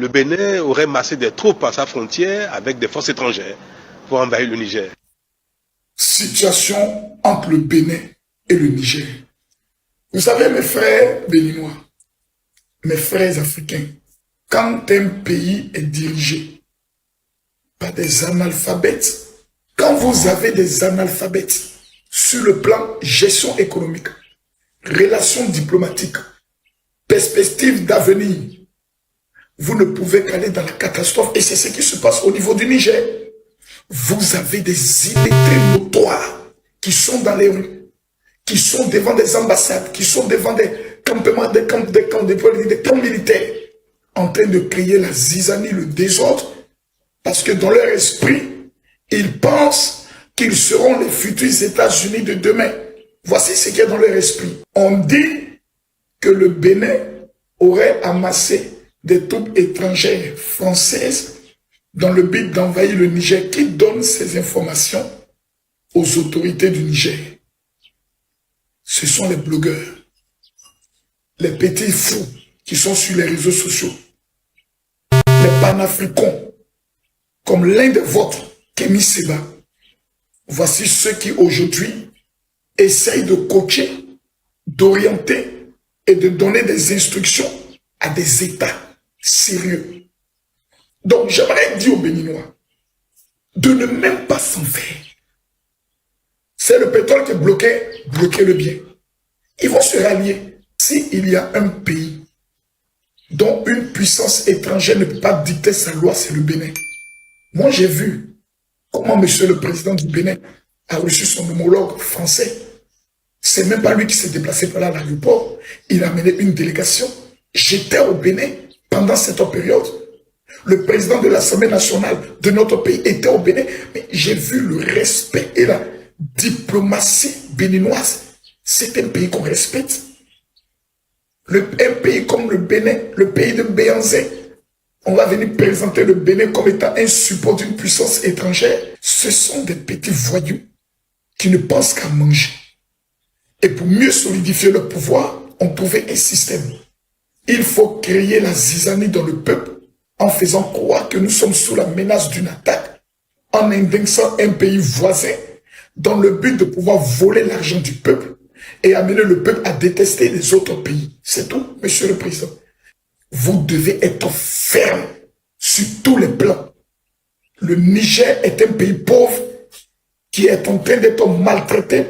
le Bénin aurait massé des troupes à sa frontière avec des forces étrangères pour envahir le Niger. Situation entre le Bénin et le Niger. Vous savez, mes frères béninois, mes frères africains, quand un pays est dirigé par des analphabètes, quand vous avez des analphabètes sur le plan gestion économique, relations diplomatiques, perspectives d'avenir, vous ne pouvez qu'aller dans la catastrophe. Et c'est ce qui se passe au niveau du Niger. Vous avez des illettrés notoires qui sont dans les rues, qui sont devant des ambassades, qui sont devant des campements, des camps militaires, en train de créer la zizanie, le désordre, parce que dans leur esprit, ils pensent qu'ils seront les futurs États-Unis de demain. Voici ce qui est dans leur esprit. On dit que le Bénin aurait amassé des troupes étrangères françaises dans le but d'envahir le Niger. Qui donne ces informations aux autorités du Niger? Ce sont les blogueurs, les petits fous qui sont sur les réseaux sociaux, les panafricains, comme l'un des vôtres, Kémy Séba. Voici ceux qui aujourd'hui essayent de coacher, d'orienter et de donner des instructions à des États sérieux. Donc j'aimerais dire aux Béninois de ne même pas s'en faire. C'est le pétrole qui est bloqué, bloquez-le bien. Ils vont se rallier. S'il y a un pays dont une puissance étrangère ne peut pas dicter sa loi, c'est le Bénin. Moi, j'ai vu comment monsieur le président du Bénin a reçu son homologue français. C'est même pas lui qui s'est déplacé par là à l'aéroport. Il a mené une délégation. J'étais au Bénin pendant cette période. Le président de l'Assemblée nationale de notre pays était au Bénin. Mais j'ai vu le respect et la diplomatie béninoise. C'est un pays qu'on respecte. Un pays comme le Bénin, le pays de Béhanzé, on va venir présenter le Bénin comme étant un support d'une puissance étrangère. Ce sont des petits voyous qui ne pensent qu'à manger. Et pour mieux solidifier leur pouvoir, on trouvait un système. Il faut créer la zizanie dans le peuple en faisant croire que nous sommes sous la menace d'une attaque, en indexant un pays voisin dans le but de pouvoir voler l'argent du peuple et amener le peuple à détester les autres pays. C'est tout, monsieur le président. Vous devez être ferme sur tous les plans. Le Niger est un pays pauvre qui est en train d'être maltraité